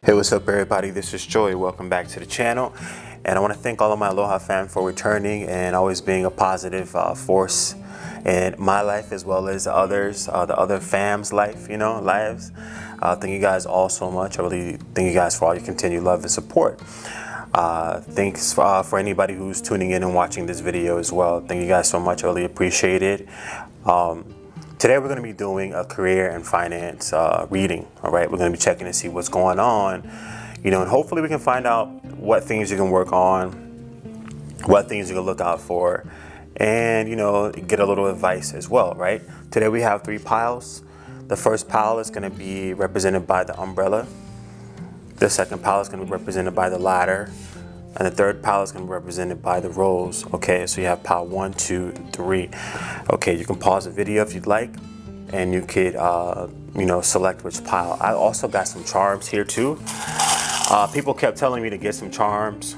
Hey, what's up everybody? This is Joy. Welcome back to the channel. And I want to thank all of my Aloha fam for returning and always being a positive force in my life as well as others, the other fam's life, lives. Thank you guys all so much. I really thank you guys for all your continued love and support. Thanks for anybody who's tuning in and watching this video as well. Thank you guys so much. I really appreciate it. Today we're going to be doing a career and finance reading. All right, we're going to be checking to see what's going on, and hopefully we can find out what things you can work on, what things you can look out for, and get a little advice as well. Right, today we have 3 piles. The first pile is going to be represented by the umbrella. The second pile is going to be represented by the ladder, and the third pile is going to be represented by the rose. Okay, so you have pile 1, 2, 3. Okay, you can pause the video if you'd like, and you could, select which pile. I also got some charms here too. People kept telling me to get some charms.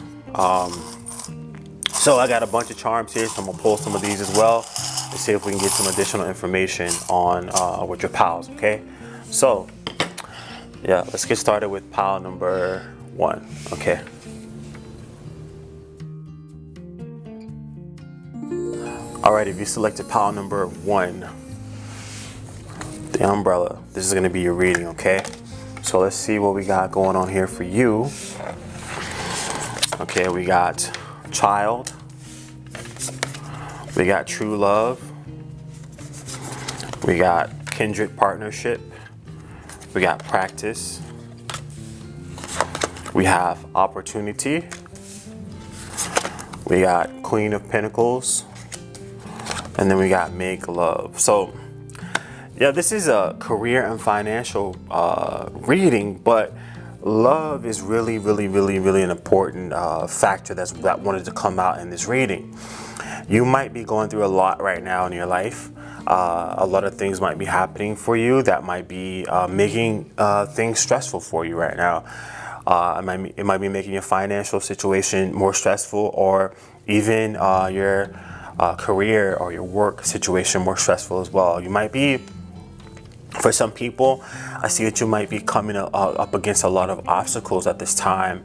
So I got a bunch of charms here, so I'm gonna pull some of these as well to see if we can get some additional information on with your piles. Okay, so yeah, let's get started with pile number 1. Okay. All right, if you selected pile number 1, the umbrella, this is going to be your reading, okay? So let's see what we got going on here for you. Okay, we got child, we got true love, we got kindred partnership, we got practice, we have opportunity, we got Queen of Pentacles, and then we got make love. So yeah, this is a career and financial reading, but love is really an important factor that wanted to come out in this reading. You might be going through a lot right now in your life. A lot of things might be happening for you that might be making things stressful for you right now. It might be making your financial situation more stressful, or even your career or your work situation more stressful as well. You might be, for some people, I see that you might be coming up against a lot of obstacles at this time,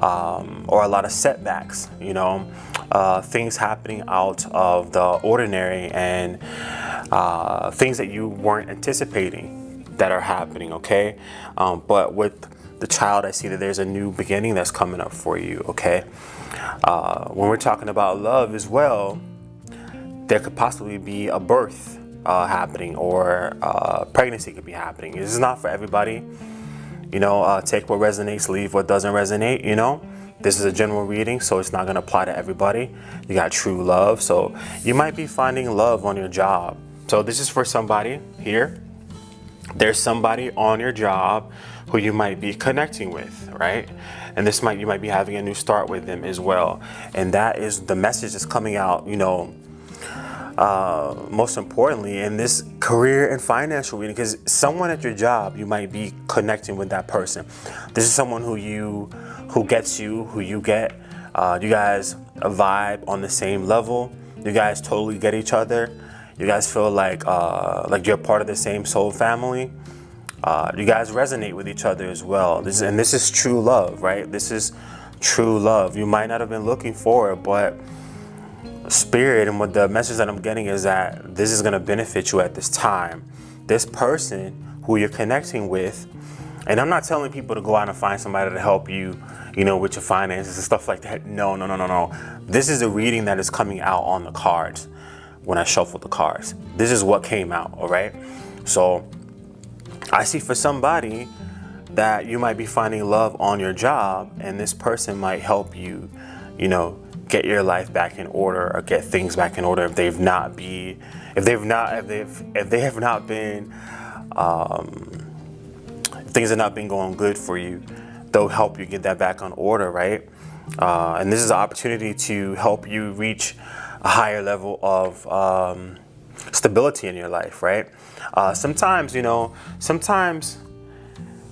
or a lot of setbacks, things happening out of the ordinary, and things that you weren't anticipating that are happening, okay? But with the child, I see that there's a new beginning that's coming up for you, okay? When we're talking about love as well, there could possibly be a birth happening, or pregnancy could be happening. This is not for everybody. Take what resonates, leave what doesn't resonate. This is a general reading, so it's not going to apply to everybody. You got true love, so you might be finding love on your job. So this is for somebody here. There's somebody on your job who you might be connecting with, right? And you might be having a new start with them as well. And that is the message that's coming out, most importantly in this career and financial reading, because someone at your job, you might be connecting with that person. This is someone who gets you, who you get. You guys vibe on the same level. You guys totally get each other. You guys feel like you're part of the same soul family. You guys resonate with each other as well. This is true love, right? This is true love. You might not have been looking for it, but Spirit, and what the message that I'm getting is that this is going to benefit you at this time. This person who you're connecting with, and I'm not telling people to go out and find somebody to help you, with your finances and stuff like that. No. This is a reading that is coming out on the cards when I shuffled the cards. This is what came out, all right? So I see for somebody that you might be finding love on your job, and this person might help you, get your life back in order, or get things back in order if they have not been things have not been going good for you. They'll help you get that back on order, right? And this is an opportunity to help you reach a higher level of stability in your life, right? Sometimes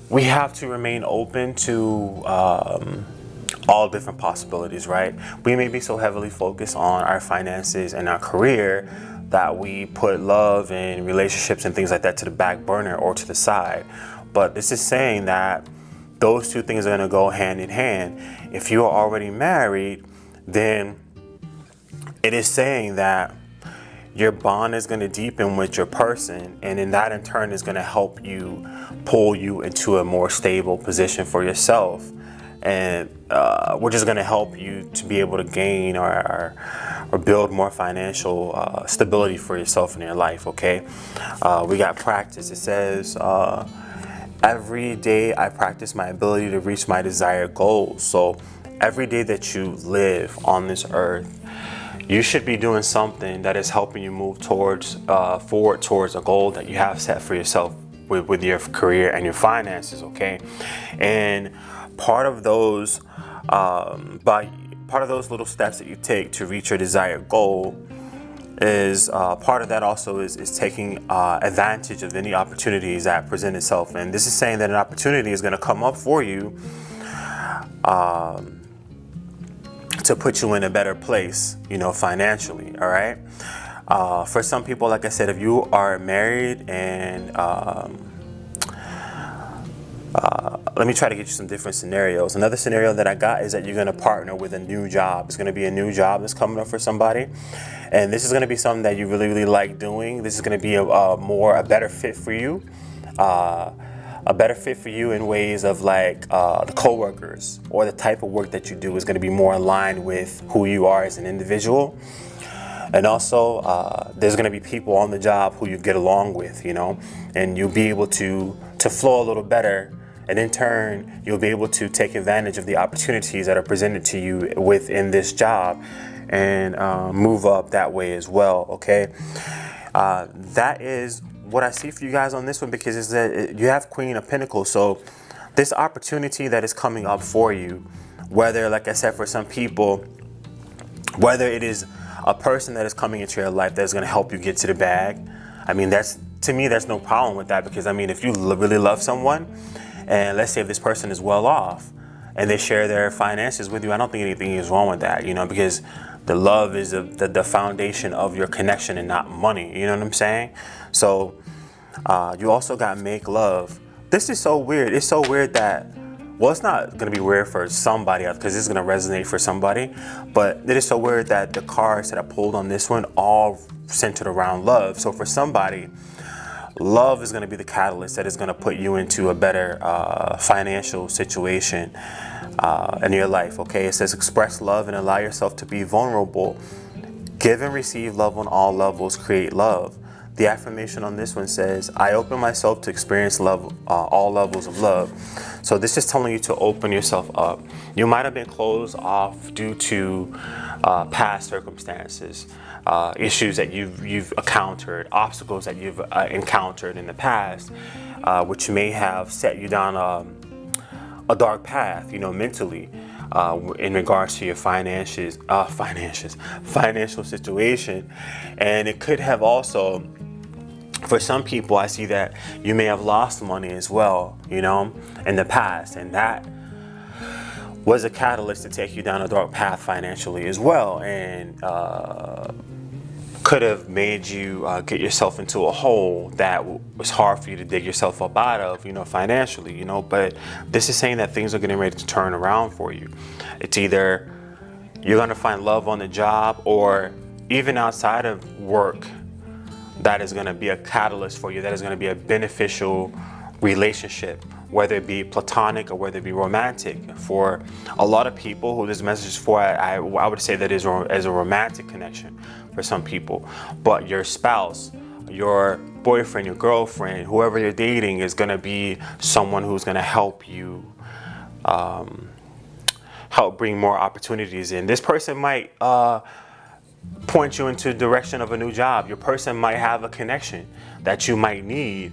we have to remain open to all different possibilities, right? We may be so heavily focused on our finances and our career that we put love and relationships and things like that to the back burner or to the side. But this is saying that those two things are going to go hand in hand. If you are already married, then it is saying that your bond is going to deepen with your person, and in that in turn is going to help you pull you into a more stable position for yourself, and which is going to help you to be able to gain or build more financial stability for yourself in your life. Okay, we got practice. It says every day I practice my ability to reach my desired goals. So every day that you live on this earth, you should be doing something that is helping you move towards forward towards a goal that you have set for yourself with your career and your finances. Okay, and part of those little steps that you take to reach your desired goal is part of that also is taking advantage of any opportunities that present itself. And this is saying that an opportunity is going to come up for you to put you in a better place, financially. All right. For some people, like I said, if you are married and let me try to get you some different scenarios. Another scenario that I got is that you're going to partner with a new job. It's going to be a new job that's coming up for somebody. And this is going to be something that you really, really like doing. This is going to be a better fit for you. A better fit for you in ways of like the coworkers or the type of work that you do is going to be more aligned with who you are as an individual. And also there's going to be people on the job who you get along with, and you'll be able to flow a little better. And in turn, you'll be able to take advantage of the opportunities that are presented to you within this job and move up that way as well. Okay, that is what I see for you guys on this one, because it's that you have Queen of Pentacles. So this opportunity that is coming up for you, whether, like I said, for some people, whether it is a person that is coming into your life that's going to help you get to the bag, I mean, to me, there's no problem with that, because I mean, if you really love someone, and let's say if this person is well off and they share their finances with you, I don't think anything is wrong with that, because the love is the foundation of your connection and not money. You know what I'm saying? So you also got make love. This is so weird. It's so weird that, well, it's not going to be weird for somebody else because it's going to resonate for somebody. But it is so weird that the cards that I pulled on this one all centered around love. So for somebody, love is going to be the catalyst that is going to put you into a better financial situation in your life. Okay, it says express love and allow yourself to be vulnerable. Give and receive love on all levels. Create love. The affirmation on this one says, I open myself to experience love, all levels of love. So this is telling you to open yourself up. You might have been closed off due to past circumstances, issues that you've encountered, obstacles that you've encountered in the past, which may have set you down a dark path, mentally, in regards to your financial situation. And it could have also, for some people, I see that you may have lost money as well, in the past, and that was a catalyst to take you down a dark path financially as well, and could have made you get yourself into a hole that was hard for you to dig yourself up out of, financially, but this is saying that things are getting ready to turn around for you. It's either you're going to find love on the job, or even outside of work, that is going to be a catalyst for you, that is going to be a beneficial relationship, whether it be platonic or whether it be romantic. For a lot of people who this message is for, I would say that is as a romantic connection for some people. But your spouse, your boyfriend, your girlfriend, whoever you're dating is going to be someone who's going to help you help bring more opportunities in. This person might point you into the direction of a new job. Your person might have a connection that you might need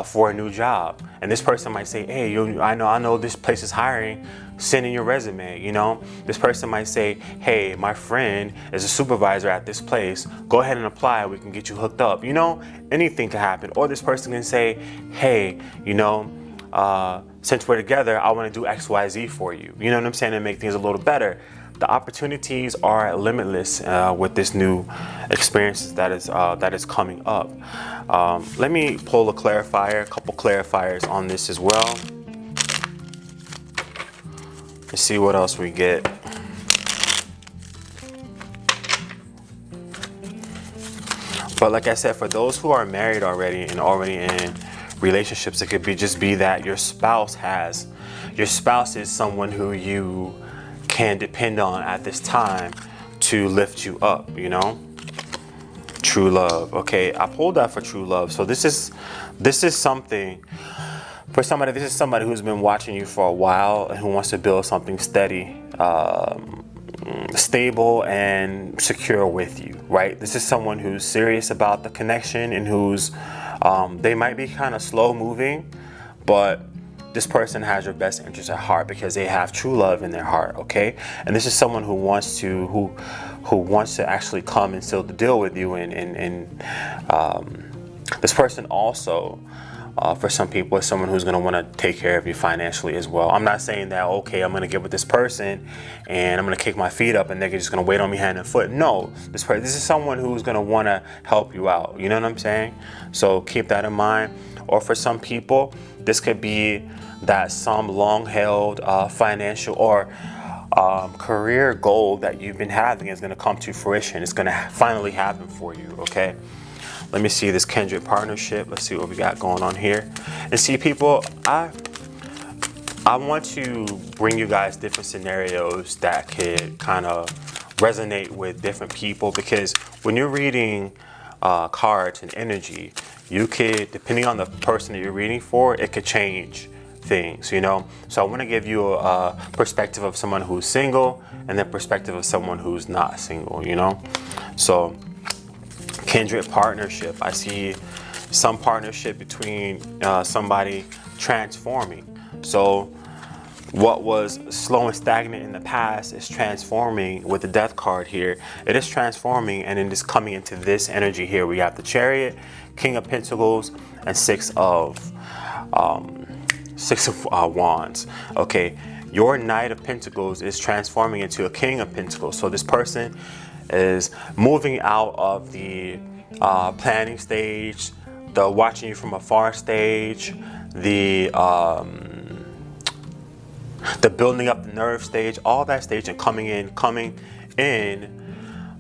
for a new job, and this person might say, hey, I know this place is hiring, send in your resume. This person might say, hey, my friend is a supervisor at this place, go ahead and apply, we can get you hooked up. Anything can happen. Or this person can say, hey, since we're together, I want to do XYZ for you. You know what I'm saying? And make things a little better. The opportunities are limitless with this new experience that is coming up. Let me pull a couple clarifiers on this as well. Let's see what else we get. But like I said, for those who are married already and already in relationships, it could just be that your spouse is someone who you can depend on at this time to lift you up, you know? True love. Okay, I pulled that for true love. So this is something for somebody. This is somebody who's been watching you for a while and who wants to build something steady, stable and secure with you, right? This is someone who's serious about the connection and who's they might be kind of slow moving, but this person has your best interest at heart because they have true love in their heart, okay? And this is someone who wants to actually come and seal the deal with you, and this person also for some people is someone who's going to want to take care of you financially as well. I'm not saying that, okay, I'm going to get with this person and I'm going to kick my feet up and they're just going to wait on me hand and foot. No, this is someone who's going to want to help you out. You know what I'm saying? So keep that in mind. Or for some people, this could be that some long-held financial or career goal that you've been having is going to come to fruition. It's going to finally happen for you, okay? Let me see this kindred partnership. Let's see what we got going on here. And see, people, I want to bring you guys different scenarios that could kind of resonate with different people, because when you're reading cards and energy, you could, depending on the person that you're reading for, it could change things, you know? So I want to give you a perspective of someone who's single and then perspective of someone who's not single, you know? So kindred partnership, I see some partnership between somebody transforming. So what was slow and stagnant in the past is transforming with the Death card here. It is transforming, and it is coming into this energy here. We have the Chariot, King of Pentacles, and Six of Wands. Okay, your Knight of Pentacles is transforming into a King of Pentacles. So this person is moving out of the planning stage, the watching you from afar stage, the building up the nerve stage, all that stage, and coming in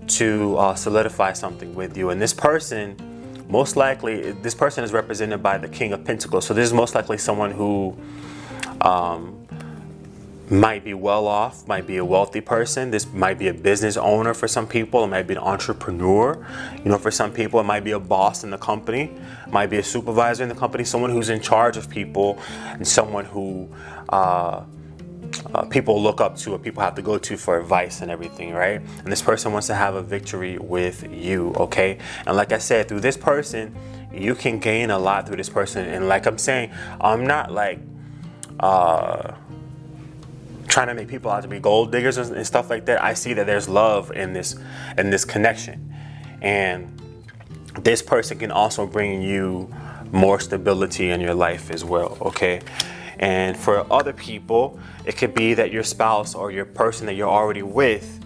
to solidify something with you. And this person, most likely, this person is represented by the King of Pentacles. So this is most likely someone who might be well off, might be a wealthy person. This might be a business owner for some people. It might be an entrepreneur. You know, for some people, it might be a boss in the company, might be a supervisor in the company, someone who's in charge of people, and someone who people look up to or people have to go to for advice and everything, right? And this person wants to have a victory with you, okay? And like I said, through this person, you can gain a lot through this person. And like I'm saying, I'm not like trying to make people out to be gold diggers and stuff like that. I see that there's love in this connection, and this person can also bring you more stability in your life as well, okay? And for other people, it could be that your spouse or your person that you're already with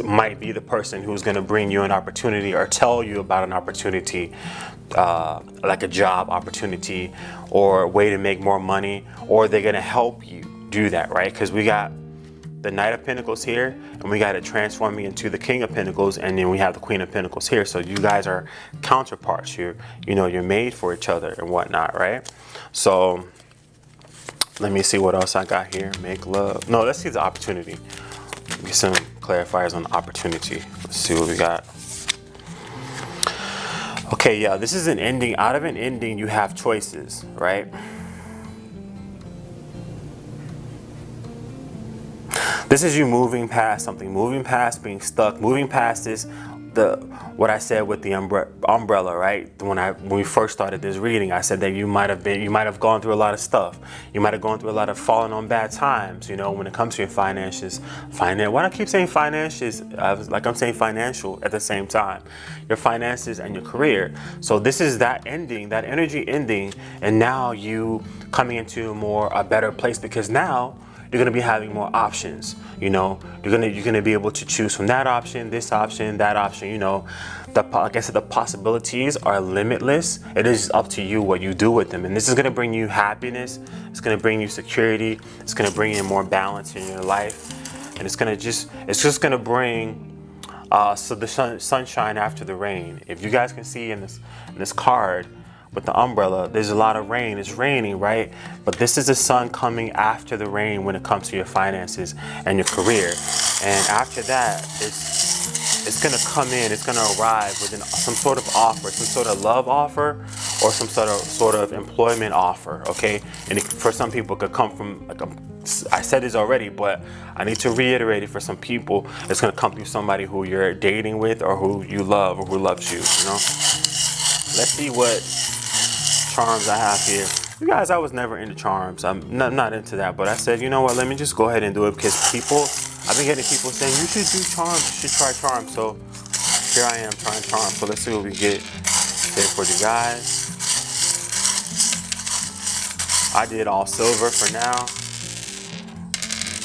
might be the person who's going to bring you an opportunity or tell you about an opportunity, like a job opportunity or a way to make more money, or they're going to help you do that, right? Because we got the Knight of Pentacles here, and we got it transforming into the King of Pentacles, and then we have the Queen of Pentacles here. So you guys are counterparts. You're made for each other and whatnot, right? So let me see what else I got here. Make love. No, let's see the opportunity. Get some clarifiers on the opportunity. Let's see what we got. Okay, yeah, this is an ending. Out of an ending, you have choices, right? This is you moving past something, moving past being stuck, moving past this, what I said with the umbrella, right? When we first started this reading, I said that you might have gone through a lot of stuff. You might have gone through a lot of falling on bad times, you know, when it comes to your finances. Why do I keep saying finances? Like I'm saying financial at the same time. Your finances and your career. So this is that ending, that energy ending, and now you coming into a better place, because now you're gonna be having more options. You know, you're gonna be able to choose from that option, this option, that option. You know, like I said, the possibilities are limitless. It is up to you what you do with them, and this is gonna bring you happiness. It's gonna bring you security. It's gonna bring in more balance in your life, and it's just gonna bring so the sunshine after the rain. If you guys can see in this card with the umbrella, there's a lot of rain. It's raining, right? But this is the sun coming after the rain when it comes to your finances and your career. And after that, it's gonna come in. It's gonna arrive within some sort of offer, some sort of love offer, or some sort of employment offer. Okay, and for some people, it could come from I said this already, but I need to reiterate it for some people. It's gonna come through somebody who you're dating with, or who you love, or who loves you. You know. Let's see what charms I have here. You guys, I was never into charms. I'm not into that, but I said, you know what? Let me just go ahead and do it, because I've been getting people saying you should do charms, you should try charms. So here I am trying charms. So let's see what we get here for you guys. I did all silver for now.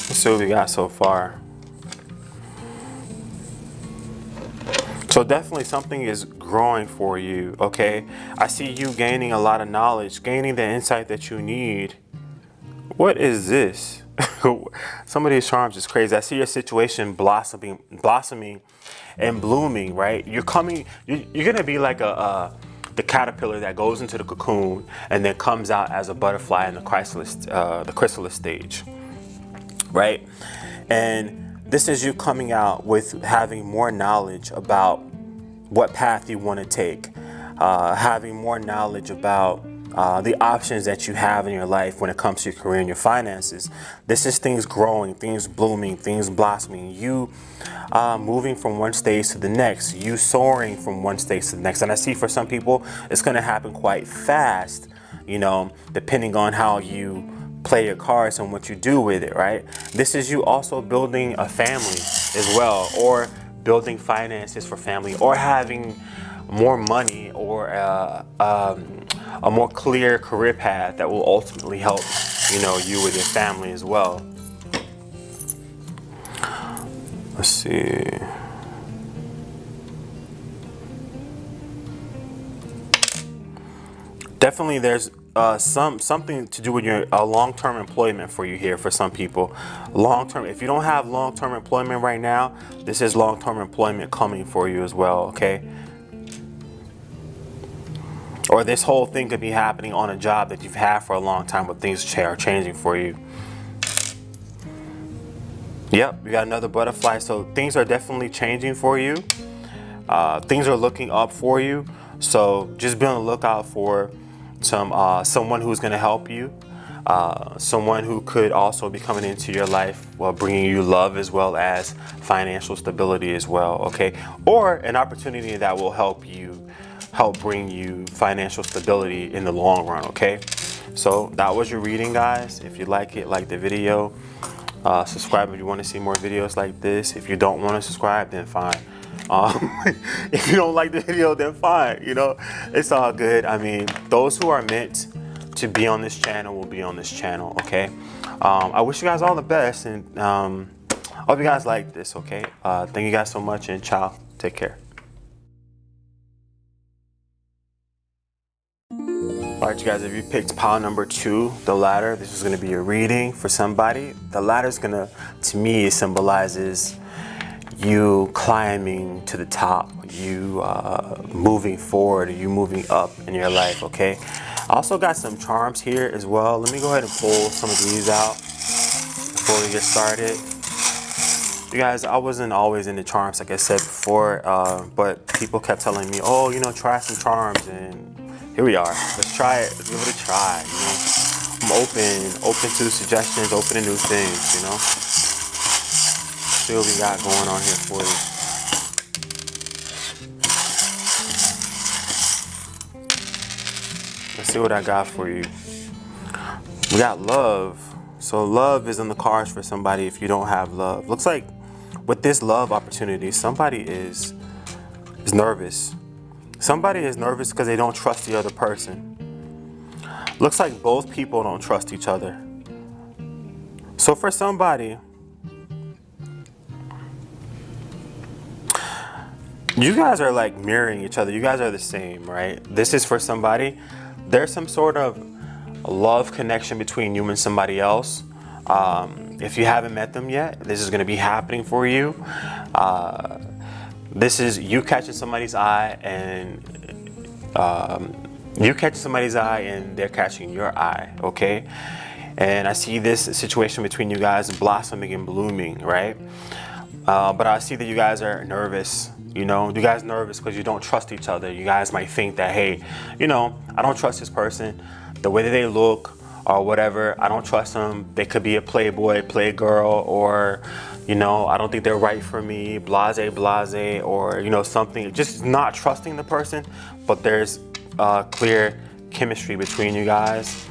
Let's see what we got so far. So definitely something is growing for you, okay? I see you gaining a lot of knowledge, gaining the insight that you need. What is this? Some of these charms is crazy. I see your situation blossoming and blooming, right? You're gonna be like the caterpillar that goes into the cocoon and then comes out as a butterfly in the chrysalis stage, right? And this is you coming out with having more knowledge about what path you want to take, having more knowledge about the options that you have in your life when it comes to your career and your finances. This is things growing, things blooming, things blossoming, you moving from one stage to the next, you soaring from one stage to the next. And I see for some people, it's going to happen quite fast, you know, depending on how you play your cards and what you do with it, right? This is you also building a family as well, or building finances for family, or having more money, or a more clear career path that will ultimately help, you know, you with your family as well. Let's see. Definitely there's something to do with your long-term employment for you here for some people. Long-term, if you don't have long-term employment right now, this is long-term employment coming for you as well, okay? Or this whole thing could be happening on a job that you've had for a long time, but things are changing for you. Yep, we got another butterfly. So things are definitely changing for you. Things are looking up for you. So just be on the lookout for someone who's going to help you. Someone who could also be coming into your life while bringing you love as well as financial stability as well, okay? Or an opportunity that will help bring you financial stability in the long run, okay? So that was your reading, guys. If you like it, like the video. Subscribe if you want to see more videos like this. If you don't want to subscribe, then fine. If you don't like the video, then fine. You know, it's all good. I mean, those who are meant to be on this channel will be on this channel, okay? I wish you guys all the best, and I hope you guys like this, okay? Thank you guys so much, and ciao. Take care. All right, you guys, if you picked pile number 2, the ladder, this is going to be a reading for somebody. The ladder is to me, it symbolizes you climbing to the top, you moving forward, you moving up in your life, okay? I also got some charms here as well. Let me go ahead and pull some of these out before we get started. You guys, I wasn't always into charms, like I said before, but people kept telling me, oh, you know, try some charms, and here we are. Let's try it. Let's give it a try. You know, I'm open to suggestions, open to new things. You know, see what we got going on here for you. Let's see what I got for you. We got love. So love is in the cards for somebody if you don't have love. Looks like with this love opportunity, somebody is nervous. Somebody is nervous because they don't trust the other person. Looks like both people don't trust each other. So for somebody, you guys are like mirroring each other. You guys are the same, right? This is for somebody. There's some sort of love connection between you and somebody else. If you haven't met them yet, this is going to be happening for you. This is you catching somebody's eye, and they're catching your eye, okay? And I see this situation between you guys blossoming and blooming, right? But I see that you guys are nervous. You know, you guys nervous because you don't trust each other. You guys might think that, hey, you know, I don't trust this person. The way that they look or whatever, I don't trust them. They could be a playboy, playgirl, or, you know, I don't think they're right for me, blase, or, you know, something. Just not trusting the person. But there's clear chemistry between you guys.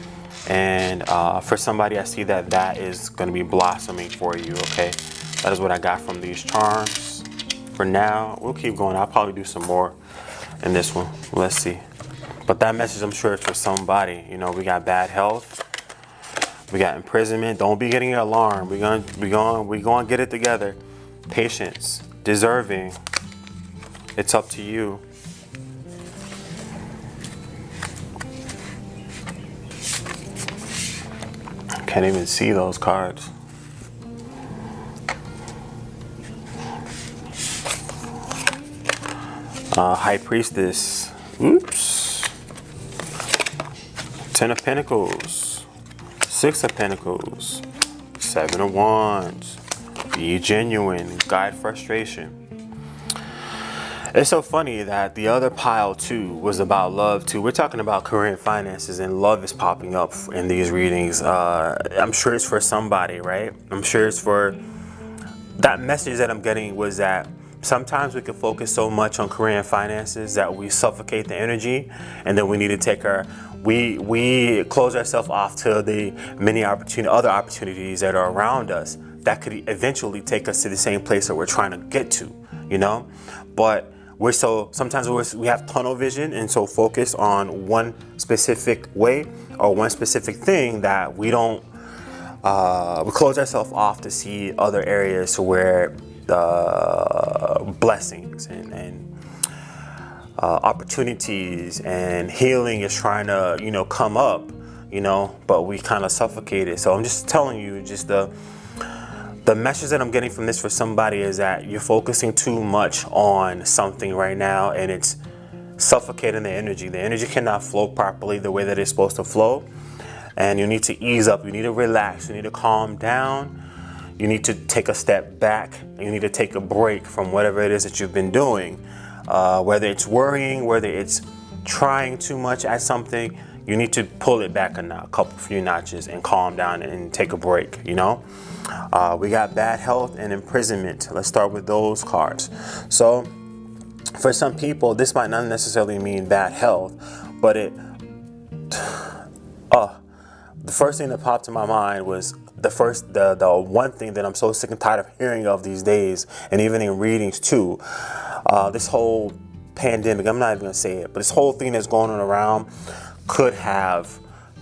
And for somebody, I see that that is going to be blossoming for you, okay? That is what I got from these charms. For now, we'll keep going. I'll probably do some more in this one. Let's see. But that message, I'm sure, is for somebody. You know, we got bad health. We got imprisonment. Don't be getting alarmed. We're gonna get it together. Patience. Deserving. It's up to you. Can't even see those cards. High Priestess. Oops. 10 of Pentacles. 6 of Pentacles. 7 of Wands. Be genuine. Guide frustration. It's so funny that the other pile too was about love too. We're talking about career and finances, and love is popping up in these readings. I'm sure it's for somebody, right? I'm sure it's for that message that I'm getting was that sometimes we can focus so much on career and finances that we suffocate the energy, and then we need to take we close ourselves off to the many other opportunities that are around us that could eventually take us to the same place that we're trying to get to, you know? But sometimes we have tunnel vision and so focused on one specific way or one specific thing that we don't, we close ourselves off to see other areas to where blessings and opportunities and healing is trying to, you know, come up, you know, but we kind of suffocate it. So I'm just telling you, just the message that I'm getting from this for somebody is that you're focusing too much on something right now, and it's suffocating the energy. The energy cannot flow properly the way that it's supposed to flow, and you need to ease up. You need to relax. You need to calm down. You need to take a step back, and you need to take a break from whatever it is that you've been doing. Whether it's worrying, whether it's trying too much at something, you need to pull it back a few notches and calm down and take a break, you know? We got bad health and imprisonment. Let's start with those cards. So for some people, this might not necessarily mean bad health, but the first thing that popped in my mind was the one thing that I'm so sick and tired of hearing of these days, and even in readings too, this whole pandemic, I'm not even gonna say it, but this whole thing that's going on around could have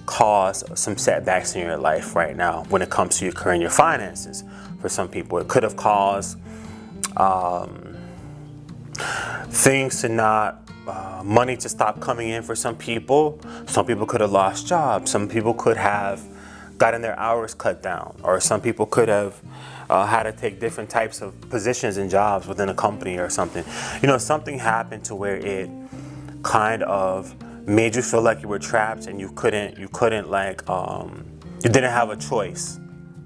caused some setbacks in your life right now when it comes to your career and your finances. For some people, it could have caused things to not, money to stop coming in for some people. Some people could have lost jobs. Some people could have gotten their hours cut down, or some people could have had to take different types of positions and jobs within a company or something. You know, something happened to where it kind of made you feel like you were trapped, and you couldn't like, you didn't have a choice,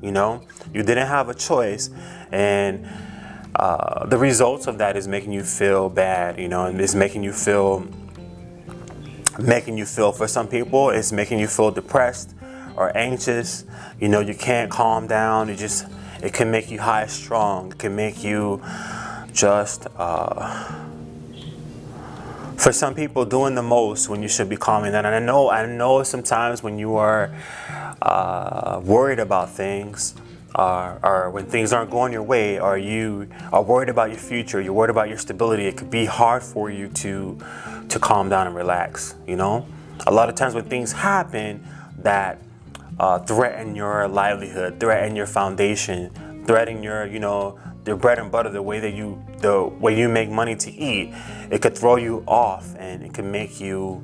you know? You didn't have a choice, and the results of that is making you feel bad, you know, and it's making you feel, for some people, it's making you feel depressed or anxious. You know, you can't calm down. It can make you high strung. It can make you just, for some people, doing the most when you should be calming down. And I know sometimes when you are worried about things, or when things aren't going your way, or you are worried about your future, you're worried about your stability, it could be hard for you to calm down and relax, you know? A lot of times when things happen that threaten your livelihood, threaten your foundation, threaten your, your bread and butter, the way you make money to eat. It could throw you off, and it can make you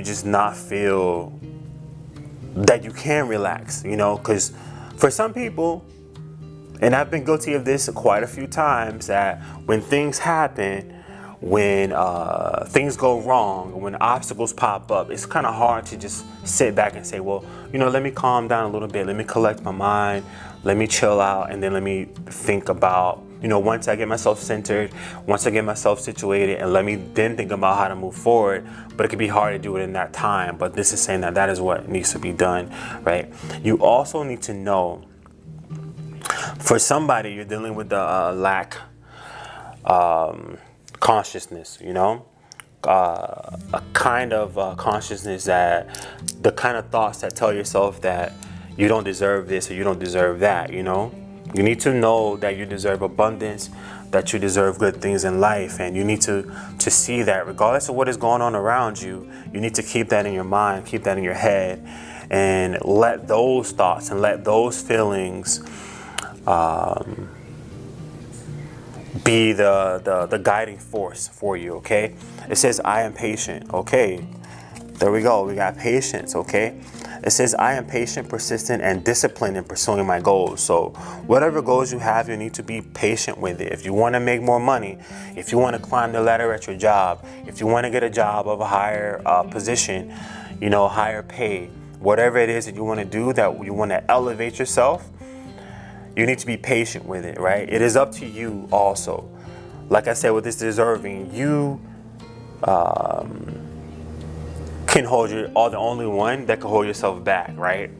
just not feel that you can relax, because for some people, and I've been guilty of this quite a few times, that when things happen, when things go wrong, when obstacles pop up, it's kind of hard to just sit back and say, well, let me calm down a little bit, let me collect my mind, let me chill out, and then let me think about, once I get myself centered, once I get myself situated, and let me then think about how to move forward. But it can be hard to do it in that time. But this is saying that is what needs to be done, right? You also need to know, for somebody, you're dealing with the lack consciousness, a kind of consciousness, that the kind of thoughts that tell yourself that you don't deserve this or you don't deserve that. You need to know that you deserve abundance, that you deserve good things in life, and you need to see that regardless of what is going on around you. You need to keep that in your mind, keep that in your head, and let those thoughts and let those feelings be the guiding force for you, okay? It says, I am patient, okay? There we go, we got patience, okay? It says, I am patient, persistent, and disciplined in pursuing my goals. So whatever goals you have, you need to be patient with it. If you want to make more money, if you want to climb the ladder at your job, if you want to get a job of a higher position, higher pay, whatever it is that you want to do, that you want to elevate yourself, you need to be patient with it, right? It is up to you also. Like I said, with this deserving, you can hold the only one that can hold yourself back, right?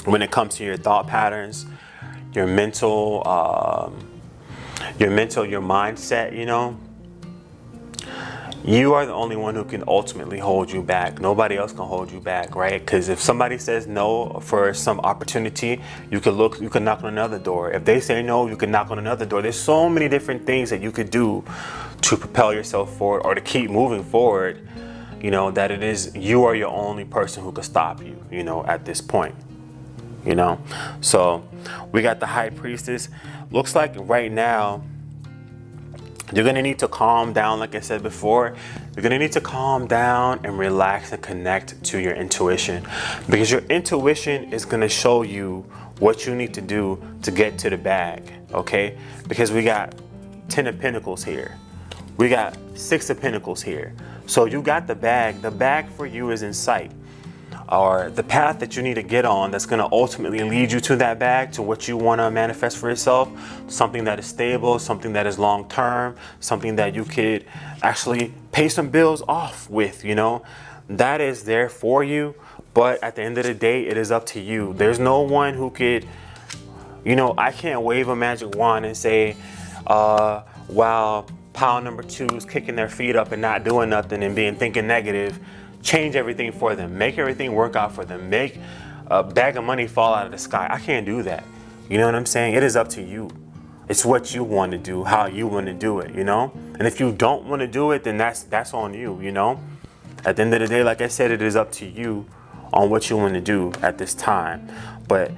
When it comes to your thought patterns, your mental, your mindset, you are the only one who can ultimately hold you back. Nobody else can hold you back, right? Because if somebody says no for some opportunity, you can knock on another door. If they say no, you can knock on another door. There's so many different things that you could do to propel yourself forward or to keep moving forward, that it is, you are your only person who could stop you, at this point, So we got the High Priestess. Looks like right now, you're going to need to calm down. Like I said before, you're going to need to calm down and relax and connect to your intuition, because your intuition is going to show you what you need to do to get to the bag, okay? Because we got 10 of Pentacles here. We got 6 of Pentacles here. So you got the bag. The bag for you is in sight, or the path that you need to get on that's going to ultimately lead you to that bag, to what you want to manifest for yourself, something that is stable, something that is long term, something that you could actually pay some bills off with, that is there for you. But at the end of the day, it is up to you. There's no one who could, I can't wave a magic wand and say, while pile number 2 is kicking their feet up and not doing nothing and thinking negative, change everything for them, make everything work out for them, make a bag of money fall out of the sky. I can't do that. You know what I'm saying? It is up to you. It's what you want to do, how you want to do it, And if you don't want to do it, then that's on you, At the end of the day, like I said, it is up to you on what you want to do at this time. But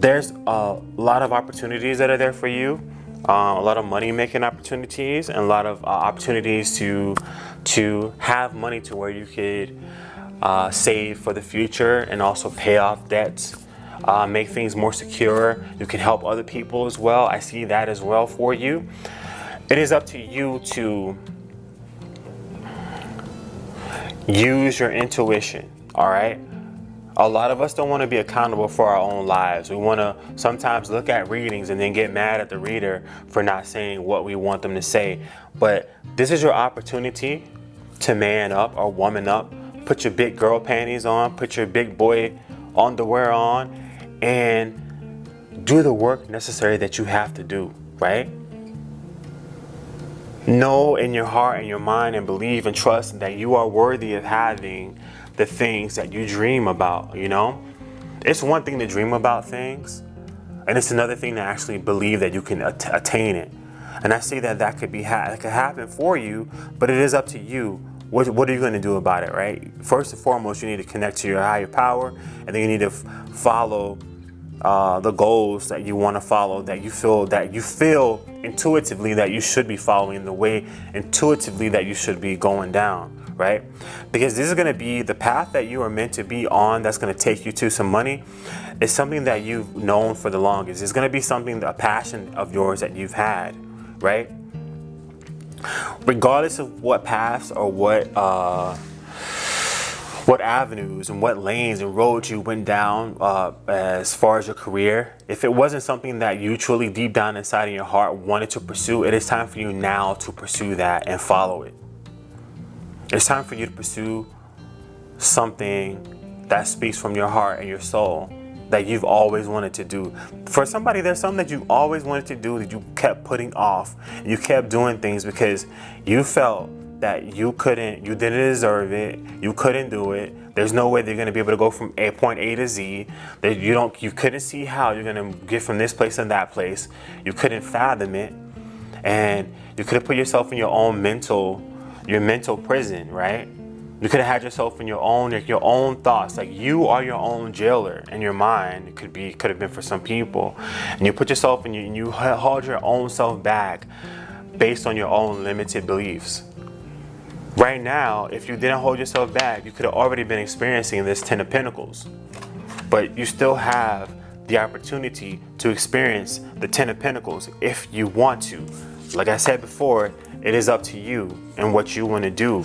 there's a lot of opportunities that are there for you. A lot of money making opportunities, and a lot of opportunities to have money to where you could save for the future and also pay off debts, make things more secure. You can help other people as well. I see that as well for you. It is up to you to use your intuition, all right? A lot of us don't want to be accountable for our own lives. We want to sometimes look at readings and then get mad at the reader for not saying what we want them to say. But this is your opportunity to man up or woman up. Put your big girl panties on, put your big boy underwear on, and do the work necessary that you have to do, right? Know in your heart and your mind and believe and trust that you are worthy of having the things that you dream about, It's one thing to dream about things, and it's another thing to actually believe that you can attain it. And I see that could happen for you, but it is up to you what are you going to do about it, right? First and foremost, you need to connect to your higher power, and then you need to follow the goals that you want to follow, that you feel intuitively that you should be following, the way intuitively that you should be going down, right? Because this is going to be the path that you are meant to be on, that's going to take you to some money. It's something that you've known for the longest. It's going to be something, a passion of yours that you've had, right? Regardless of what paths or what avenues and what lanes and roads you went down as far as your career, if it wasn't something that you truly deep down inside in your heart wanted to pursue, it is time for you now to pursue that and follow it. It's time for you to pursue something that speaks from your heart and your soul, that you've always wanted to do. For somebody, there's something that you always wanted to do that you kept putting off, and you kept doing things because you felt that you didn't deserve it, you couldn't do it. There's no way they're going to be able to go from point A to Z. That you couldn't see how you're going to get from this place to that place. You couldn't fathom it, and you could have put yourself in your mental prison, right? You could have had yourself in your own thoughts. Like, you are your own jailer in your mind. It could have been for some people, and you put yourself and you hold your own self back based on your own limited beliefs. Right now, if you didn't hold yourself back, you could have already been experiencing this 10 of Pentacles. But you still have the opportunity to experience the 10 of Pentacles if you want to. Like I said before, it is up to you and what you want to do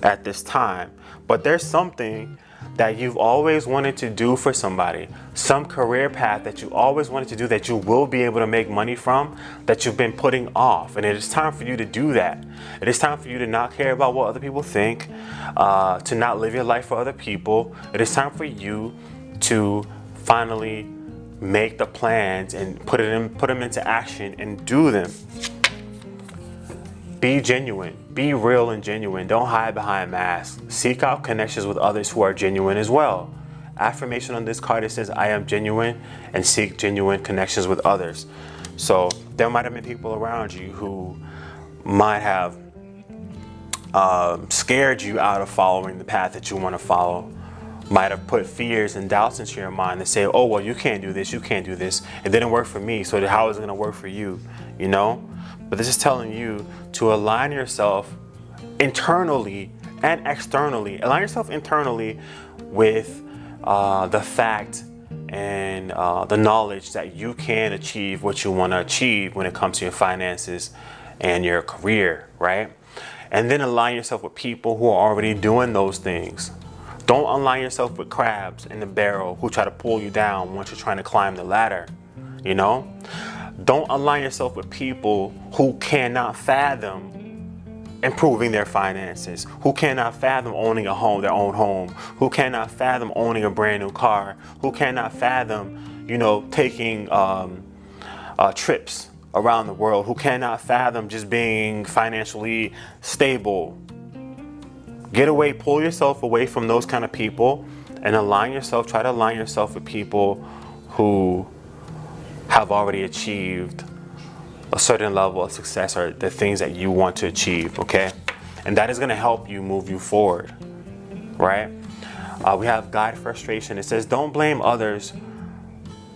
at this time. But there's something that you've always wanted to do for somebody, some career path that you always wanted to do, that you will be able to make money from, that you've been putting off. And it is time for you to do that. It is time for you to not care about what other people think, to not live your life for other people. It is time for you to finally make the plans and put them into action and do them. Be genuine, be real and genuine. Don't hide behind masks. Seek out connections with others who are genuine as well. Affirmation on this card, it says, I am genuine, and seek genuine connections with others. So there might have been people around you who might have scared you out of following the path that you want to follow. Might have put fears and doubts into your mind that say, oh, well, you can't do this, you can't do this. It didn't work for me, so how is it going to work for you? You know? But this is telling you to align yourself internally and externally. Align yourself internally with the fact and the knowledge that you can achieve what you want to achieve when it comes to your finances and your career, right? And then align yourself with people who are already doing those things. Don't align yourself with crabs in the barrel who try to pull you down once you're trying to climb the ladder, you know? Don't align yourself with people who cannot fathom improving their finances, who cannot fathom owning a home, their own home, who cannot fathom owning a brand new car, who cannot fathom, taking trips around the world, who cannot fathom just being financially stable. Pull yourself away from those kind of people and try to align yourself with people who have already achieved a certain level of success or the things that you want to achieve, okay? And that is going to help you move you forward, right? We have guide frustration. It says, don't blame others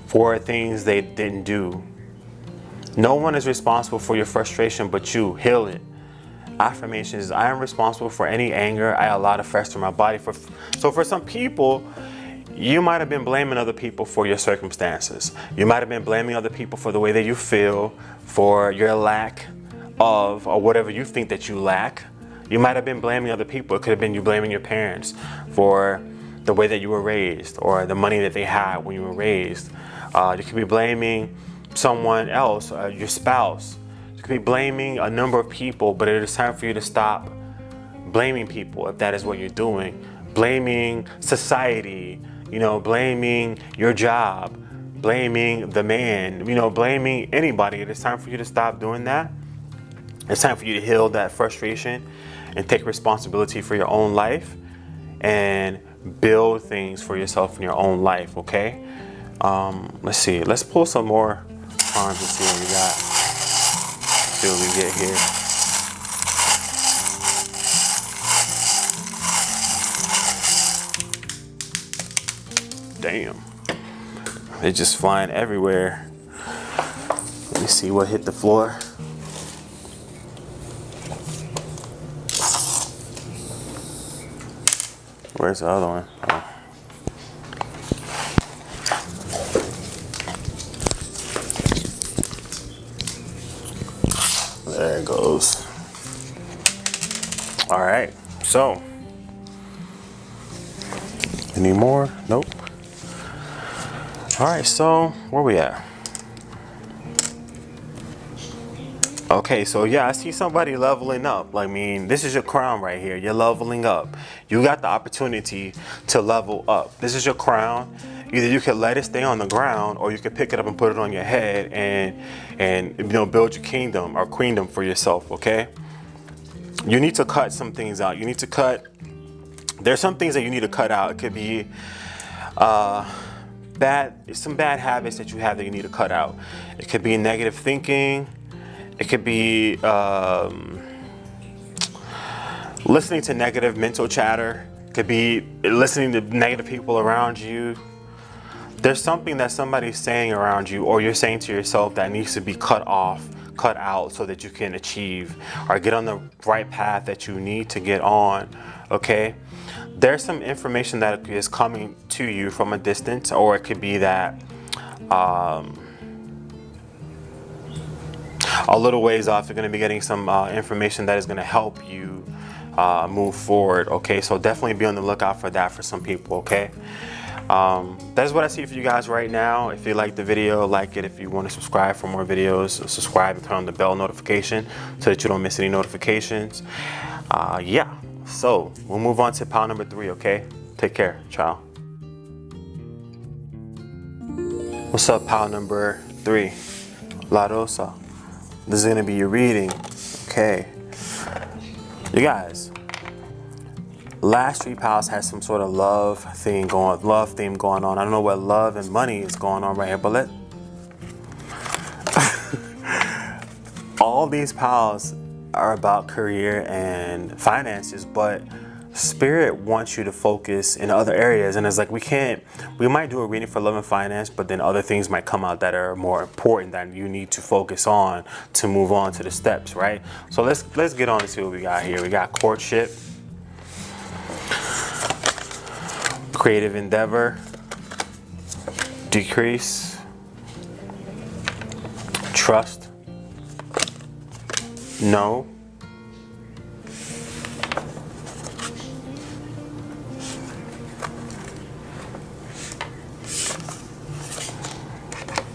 for things they didn't do. No one is responsible for your frustration but you. Heal it. Affirmations: I am responsible for any anger I allow to fester in my body. So for some people, you might have been blaming other people for your circumstances. You might have been blaming other people for the way that you feel, for your lack of, or whatever you think that you lack. You might have been blaming other people. It could have been you blaming your parents for the way that you were raised or the money that they had when you were raised. You could be blaming someone else, your spouse. You could be blaming a number of people, but it is time for you to stop blaming people if that is what you're doing. Blaming society, blaming your job, blaming the man, blaming anybody. It is time for you to stop doing that. It's time for you to heal that frustration and take responsibility for your own life and build things for yourself in your own life, okay? Let's see. Let's pull some more cards and see what we got. See what we get here. Damn. They're just flying everywhere. Let me see what hit the floor. Where's the other one? Oh. There it goes. All right, so any more? Nope. All right, so where we at? Okay, so yeah, I see somebody leveling up. I mean, this is your crown right here. You're leveling up. You got the opportunity to level up. This is your crown. Either you can let it stay on the ground, or you can pick it up and put it on your head and you know, build your kingdom or queendom for yourself. Okay. You need to cut some things out. You need to cut. There's some things that you need to cut out. It could be some bad habits that you have that you need to cut out. It could be negative thinking. It could be listening to negative mental chatter. It could be listening to negative people around you. There's something that somebody's saying around you, or you're saying to yourself, that needs to be cut out, so that you can achieve or get on the right path that you need to get on. Okay, there's some information that is coming to you from a distance, or it could be that a little ways off, you're going to be getting some information that is going to help you move forward. Okay, so definitely be on the lookout for that for some people. Okay, that's what I see for you guys right now. If you like the video, like it. If you want to subscribe for more videos, subscribe and turn on the bell notification so that you don't miss any notifications. Yeah, so we'll move on to pile number 3. Okay, take care. Ciao. What's up, pile number 3? La Rosa. This is gonna be your reading. Okay, you guys, last 3 piles has some sort of love theme going on. I don't know what love and money is going on right here, but all these piles are about career and finances, but Spirit wants you to focus in other areas. And it's like, we might do a reading for love and finance, but then other things might come out that are more important that you need to focus on to move on to the steps, right? So let's get on to see what we got here. We got courtship, creative endeavor, decrease, trust, no,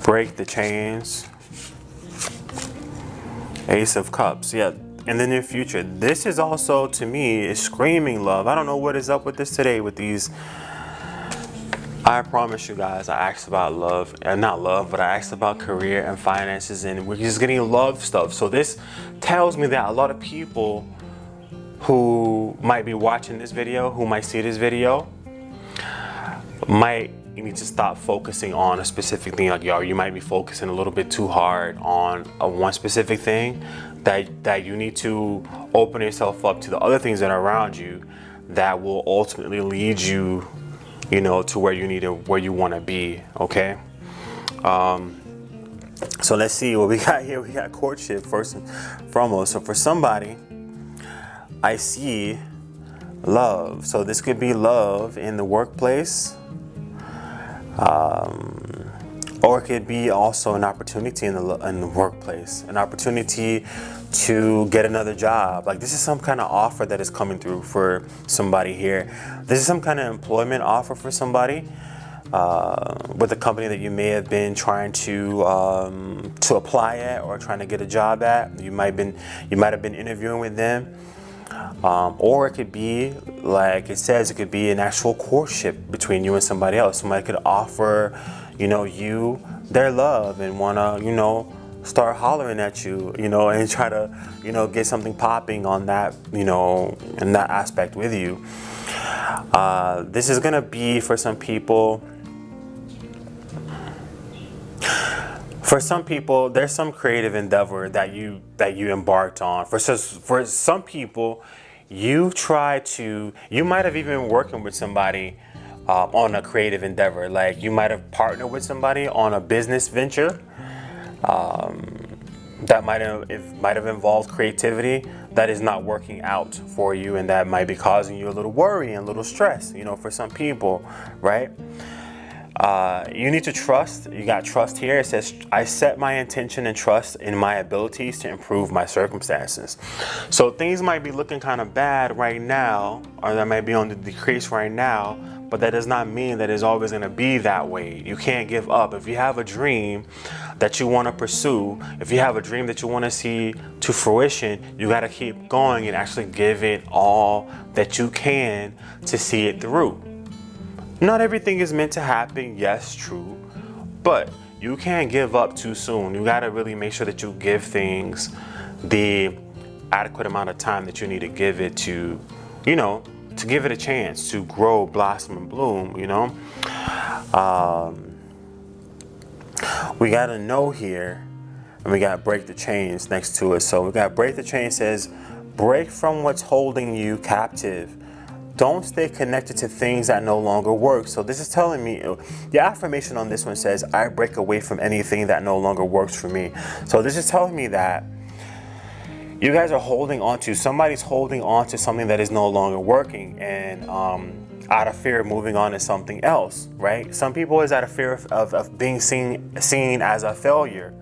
break the chains, Ace of Cups. Yeah, in the near future. This is also, to me, is screaming love. I don't know what is up with this today with these. I promise you guys, I asked about love, and not love, but I asked about career and finances, and we're just getting love stuff. So this tells me that a lot of people who might be watching this video, who might see this video, you need to stop focusing on a specific thing. Like, you might be focusing a little bit too hard on one specific thing, that you need to open yourself up to the other things that are around you that will ultimately lead you, you know, to where you want to be. Okay. So let's see what we got here. We got courtship first and foremost. So for somebody, I see love. So this could be love in the workplace. Or it could be also an opportunity in the workplace, an opportunity to get another job. Like, this is some kind of offer that is coming through for somebody here. This is some kind of employment offer for somebody with a company that you may have been trying to apply at or trying to get a job at. You might have been interviewing with them. Or it could be, like it says, it could be an actual courtship between you and somebody else. Somebody could offer, you their love and want to, start hollering at you, and try to, get something popping on that, in that aspect with you. This is going to be for some people. For some people, there's some creative endeavor that you embarked on. For some people, you might have even been working with somebody on a creative endeavor. Like you might have partnered with somebody on a business venture that might have involved creativity that is not working out for you, and that might be causing you a little worry and a little stress, you know, for some people, right? You need to trust. You got trust here. It says, I set my intention and trust in my abilities to improve my circumstances. So things might be looking kind of bad right now, or that might be on the decrease right now, but that does not mean that it's always going to be that way. You can't give up. If you have a dream that you want to pursue, if you have a dream that you want to see to fruition, you got to keep going and actually give it all that you can to see it through. Not everything is meant to happen, yes, true, but you can't give up too soon. You got to really make sure that you give things the adequate amount of time that you need to give it to, you know, to give it a chance to grow, blossom, and bloom, you know. We got to know here, and we got to break the chains next to it. So we got to break the chain. Says, break from what's holding you captive. Don't stay connected to things that no longer work. So this is telling me, the affirmation on this one says, I break away from anything that no longer works for me. So this is telling me that you guys are holding on to, somebody's holding on to something that is no longer working, and out of fear of moving on to something else, right? Some people is out of fear of being seen as a failure.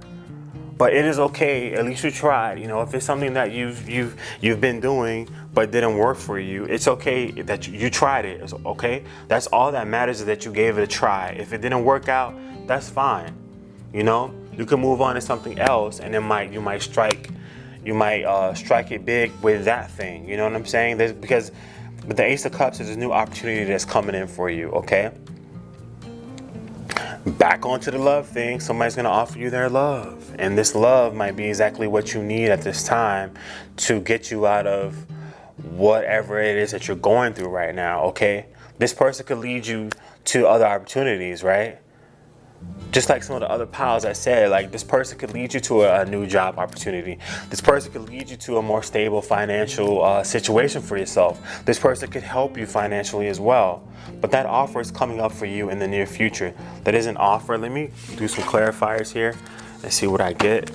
But it is okay, at least you tried. You know, if it's something that you've been doing but didn't work for you, it's okay that you tried it. It's okay. That's all that matters, is that you gave it a try. If it didn't work out, that's fine. You know, you can move on to something else, and you might strike it big with that thing. You know what I'm saying? Because with the Ace of Cups, there's a new opportunity that's coming in for you. Okay. Back onto the love thing, somebody's going to offer you their love. And this love might be exactly what you need at this time to get you out of whatever it is that you're going through right now, okay? This person could lead you to other opportunities, right? Just like some of the other piles I said, like this person could lead you to a new job opportunity. This person could lead you to a more stable financial situation for yourself. This person could help you financially as well. But that offer is coming up for you in the near future. That is an offer. Let me do some clarifiers here and see what I get.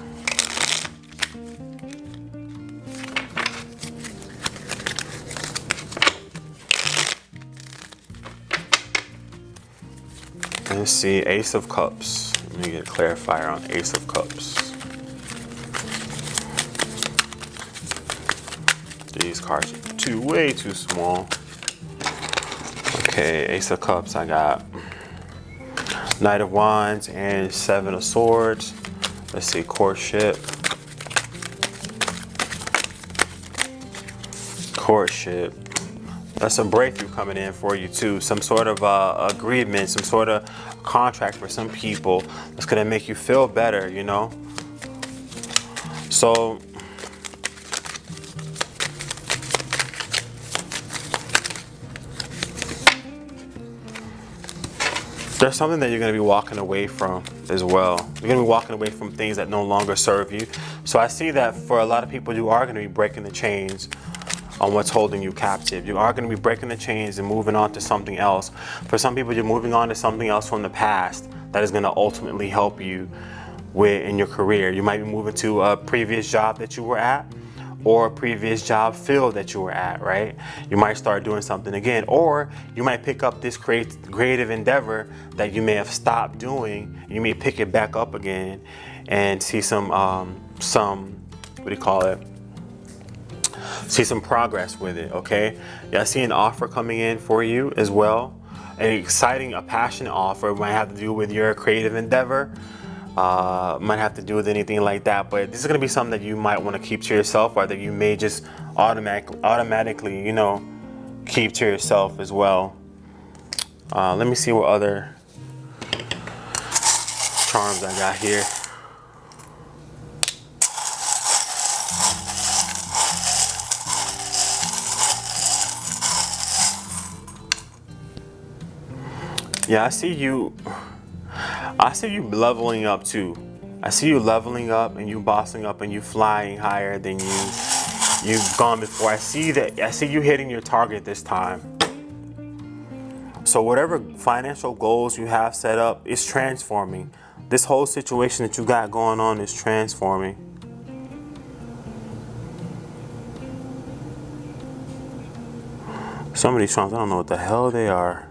Let's see, Ace of Cups. Let me get a clarifier on Ace of Cups. These cards are way too small. Okay, Ace of Cups, I got Knight of Wands and Seven of Swords. Let's see, courtship. Courtship. That's some breakthrough coming in for you too. Some sort of agreement, some sort of contract for some people that's gonna make you feel better, you know? So, there's something that you're going to be walking away from as well. You're going to be walking away from things that no longer serve you. So I see that for a lot of people, you are going to be breaking the chains on what's holding you captive. You are going to be breaking the chains and moving on to something else. For some people, you're moving on to something else from the past that is going to ultimately help you in your career. You might be moving to a previous job that you were at, or a previous job field that you were at, right? You might start doing something again, or you might pick up this creative endeavor that you may have stopped doing. You may pick it back up again and see some what do you call it? See some progress with it, okay? Yeah, I see an offer coming in for you as well. An exciting, a passionate offer. It might have to do with your creative endeavor. Might have to do with anything like that, but this is going to be something that you might want to keep to yourself, or that you may just automatically, you know, keep to yourself as well. Let me see what other charms I got here. Yeah, I see you leveling up too. I see you leveling up and you bossing up and you flying higher than you've gone before. I see you hitting your target this time. So whatever financial goals you have set up is transforming. This whole situation that you got going on is transforming. Some of these traumas, I don't know what the hell they are.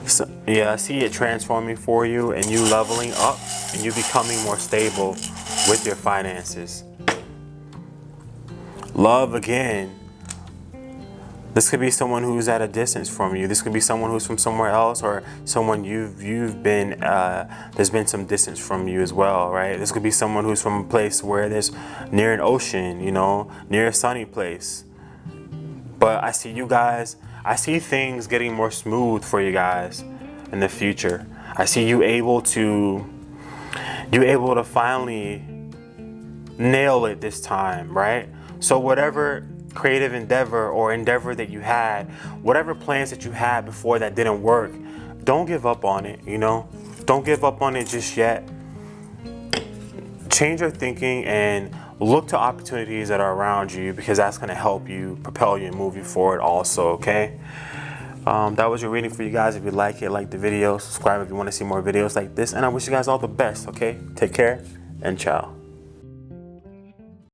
So, yeah, I see it transforming for you and you leveling up and you becoming more stable with your finances. Love again. This could be someone who's at a distance from you. This could be someone who's from somewhere else, or someone you've been, there's been some distance from you as well, right? This could be someone who's from a place where there's near an ocean, you know, near a sunny place. But I see you guys, I see things getting more smooth for you guys in the future. I see you able to finally nail it this time, right? So whatever creative endeavor or endeavor that you had, whatever plans that you had before that didn't work, don't give up on it, you know? Don't give up on it just yet. Change your thinking and look to opportunities that are around you, because that's going to help you, propel you, and move you forward also, okay? That was your reading for you guys. If you like it, like the video, subscribe if you want to see more videos like this, and I wish you guys all the best, okay? Take care, and ciao.